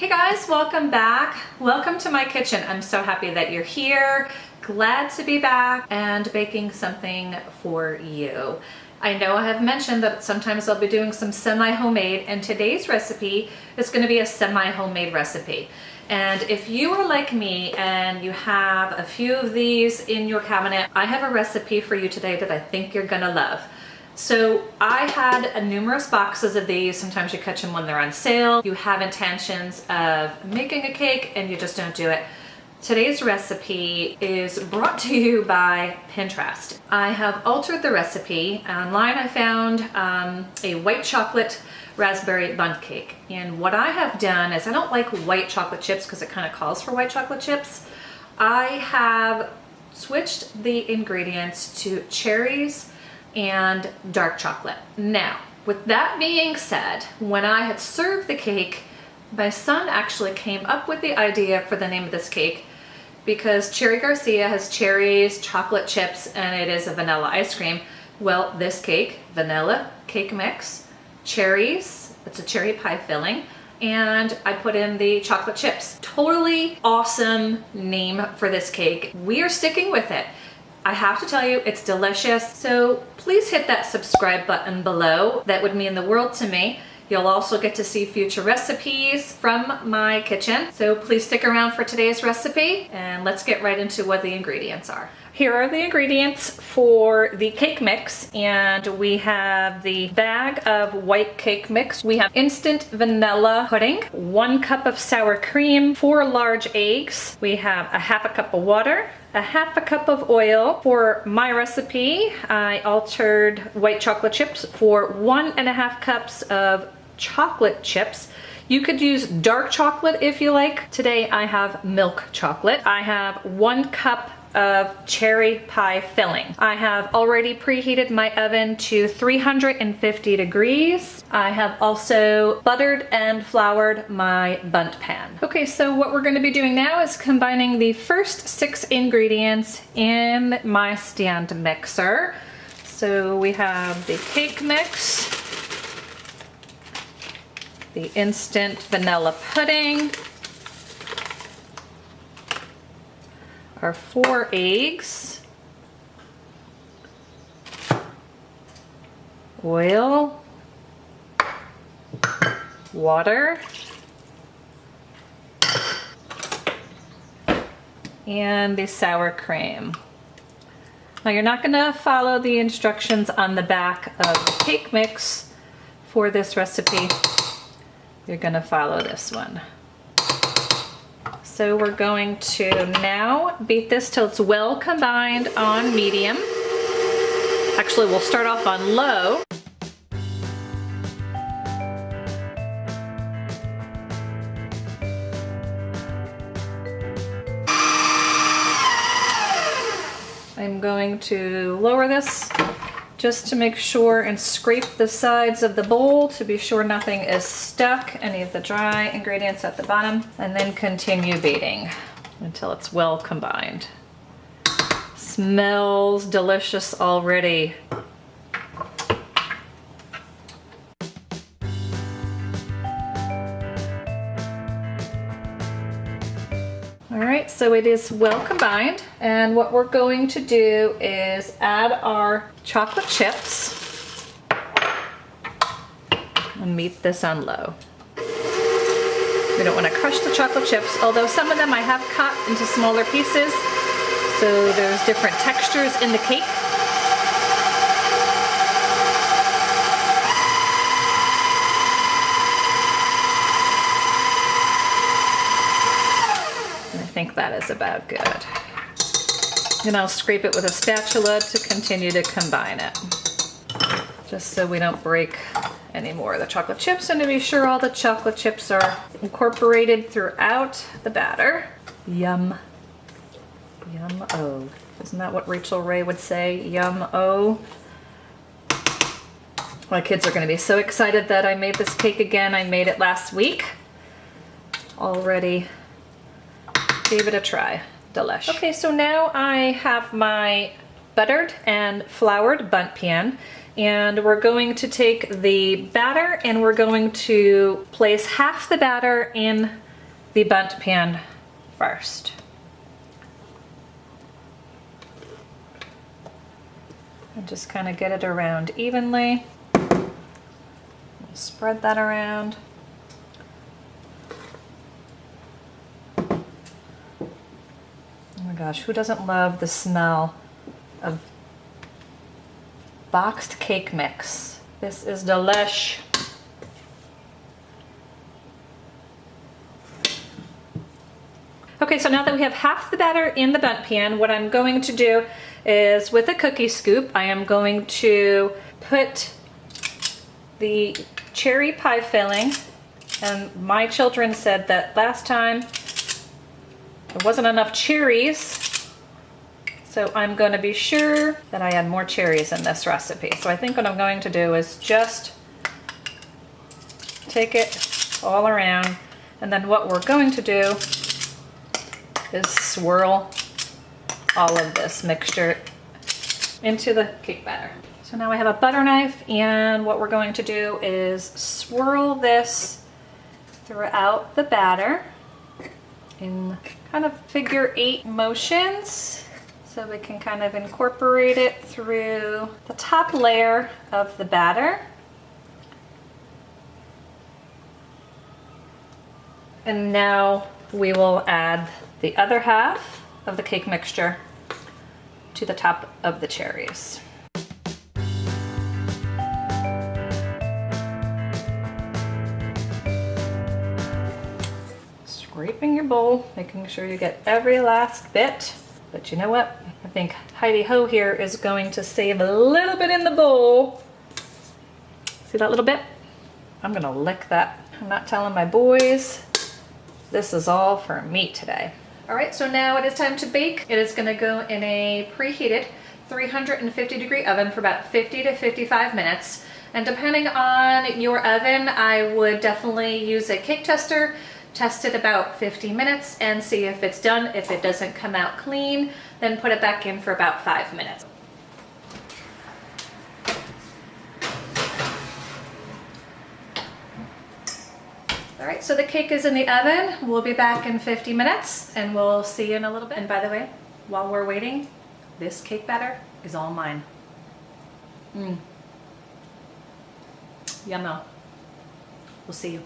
Hey guys, welcome back. Welcome to my kitchen. I'm so happy that you're here. Glad to be back and baking something for you. I know I have mentioned that sometimes I'll be doing some semi-homemade, and today's recipe is going to be a semi-homemade recipe. And if you are like me and you have a few of these in your cabinet, I have a recipe for you today that I think you're gonna love. So I had numerous boxes of these. Sometimes you catch them when they're on sale. You have intentions of making a cake and you just don't do it. Today's recipe is brought to you by Pinterest. I have altered the recipe. Online I found a white chocolate raspberry bundt cake. And what I have done is, I don't like white chocolate chips because it kind of calls for white chocolate chips. I have switched the ingredients to cherries and dark chocolate. Now, with that being said, when I had served the cake, my son actually came up with the idea for the name of this cake because Cherry Garcia has cherries, chocolate chips, and it is a vanilla ice cream. Well, this cake, vanilla cake mix, cherries, it's a cherry pie filling, and I put in the chocolate chips. Totally awesome name for this cake. We are sticking with it. I have to tell you, it's delicious. So please hit that subscribe button below. That would mean the world to me. You'll also get to see future recipes from my kitchen. So please stick around for today's recipe and let's get right into what the ingredients are. Here are the ingredients for the cake mix, and we have the bag of white cake mix. We have instant vanilla pudding, 1 cup of sour cream, 4 large eggs. We have a half a cup of water, a half a cup of oil. For my recipe, I altered white chocolate chips for 1.5 cups of chocolate chips. You could use dark chocolate if you like. Today I have milk chocolate. I have 1 cup of cherry pie filling. I have already preheated my oven to 350 degrees. I have also buttered and floured my bundt pan. Okay, so what we're going to be doing now is combining the first 6 ingredients in my stand mixer. So we have the cake mix, the instant vanilla pudding, our 4 eggs, oil, water, and the sour cream. Now you're not going to follow the instructions on the back of the cake mix for this recipe. You're going to follow this one. So we're going to now beat this till it's well combined on medium. Actually, we'll start off on low. I'm going to lower this just to make sure and scrape the sides of the bowl to be sure nothing is stuck, any of the dry ingredients at the bottom, and then continue beating until it's well combined. Smells delicious already. All right, so it is well combined, and what we're going to do is add our chocolate chips and beat this on low. We don't want to crush the chocolate chips, although some of them I have cut into smaller pieces, so there's different textures in the cake. I think that is about good. And I'll scrape it with a spatula to continue to combine it, just so we don't break any more of the chocolate chips, and to be sure all the chocolate chips are incorporated throughout the batter. Yum. Yum-o. Isn't that what Rachel Ray would say? Yum-o. My kids are going to be so excited that I made this cake again. I made it last week. Already gave it a try. Delish. Okay, so now I have my buttered and floured bundt pan, and we're going to take the batter and we're going to place half the batter in the BUNDT pan first. And just kind of get it around evenly. Spread that around. Oh my gosh, who doesn't love the smell of boxed cake mix? This is delish. Okay, so now that we have half the batter in the BUNDT pan, what I'm going to do is with a cookie scoop, I am going to put the cherry pie filling, and my children said that last time there wasn't enough cherries, so I'm going to be sure that I add more cherries in this recipe. So I think what I'm going to do is just take it all around, and then what we're going to do is swirl all of this mixture into the cake batter. So now I have a butter knife, and what we're going to do is swirl this throughout the batter in kind of figure-8 motions, so we can kind of incorporate it through the top layer of the batter. And now we will add the other half of the cake mixture to the top of the cherries. Scraping your bowl, making sure you get every last bit. But you know what? I think Heidi Ho here is going to save a little bit in the bowl. See that little bit? I'm gonna lick that. I'm not telling my boys. This is all for me today. All right, so now it is time to bake. It is gonna go in a preheated 350-degree oven for about 50 to 55 minutes. And depending on your oven, I would definitely use a cake tester, test it about 50 minutes and see if it's done. If it doesn't come out clean, then put it back in for about 5 minutes. All right, so the cake is in the oven. We'll be back in 50 minutes and we'll see you in a little bit. And by the way, while we're waiting, this cake batter is all mine. Yummo. We'll see you.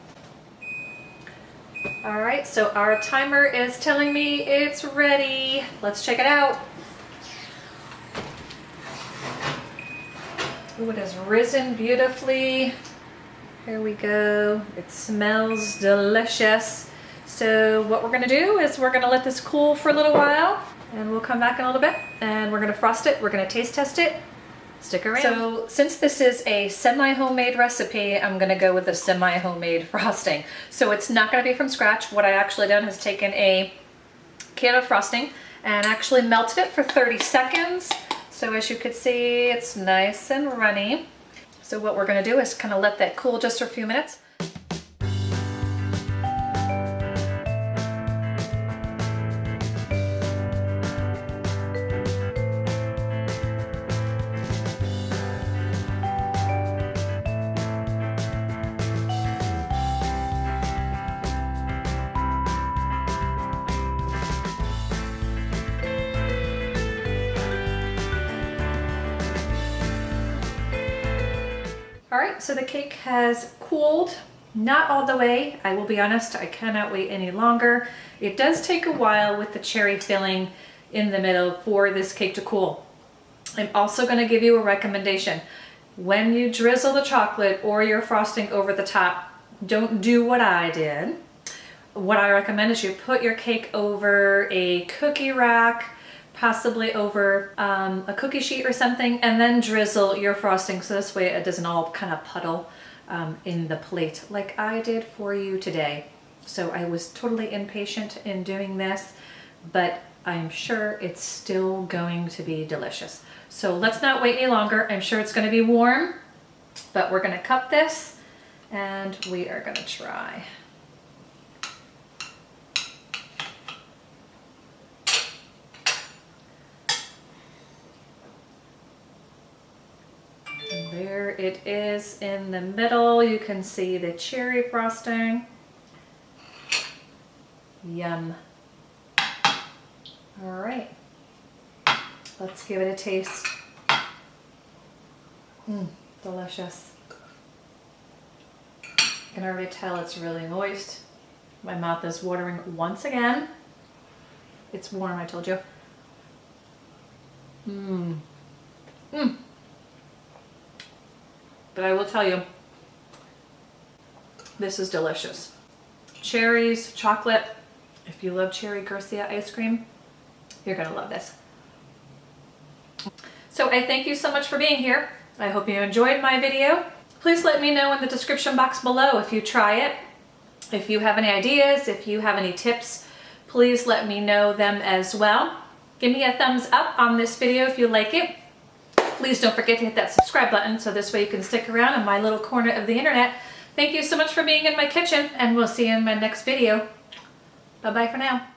All right, so our timer is telling me it's ready. Let's check it out. Ooh, it has risen beautifully. Here we go. It smells delicious. So what we're gonna do is we're gonna let this cool for a little while and we'll come back in a little bit and we're gonna frost it. We're gonna taste test it. Stick around. So since this is a semi-homemade recipe, I'm gonna go with the semi-homemade frosting. So it's not gonna be from scratch. What I actually done is taken a can of frosting and actually melted it for 30 seconds. So as you could see, it's nice and runny. So what we're gonna do is kind of let that cool just for a few minutes. All right, so the cake has cooled, not all the way. I will be honest, I cannot wait any longer. It does take a while with the cherry filling in the middle for this cake to cool. I'm also gonna give you a recommendation. When you drizzle the chocolate or your frosting over the top, don't do what I did. What I recommend is you put your cake over a cookie rack, possibly over a cookie sheet or something, and then drizzle your frosting so this way it doesn't all kind of puddle in the plate like I did for you today. So I was totally impatient in doing this, but I'm sure it's still going to be delicious. So let's not wait any longer. I'm sure it's going to be warm, but we're going to cup this and we are going to try. And there it is in the middle. You can see the cherry frosting. Yum. All right, let's give it a taste. Delicious. I can already tell it's really moist. My mouth is watering once again. It's warm, I told you. But I will tell you, this is delicious. Cherries, chocolate. If you love cherry Garcia ice cream, you're gonna love this. So I thank you so much for being here. I hope you enjoyed my video. Please let me know in the description box below if you try it. If you have any ideas, if you have any tips, please let me know them as well. Give me a thumbs up on this video if you like it. Please don't forget to hit that subscribe button so this way you can stick around in my little corner of the internet. Thank you so much for being in my kitchen, and we'll see you in my next video. Bye-bye for now.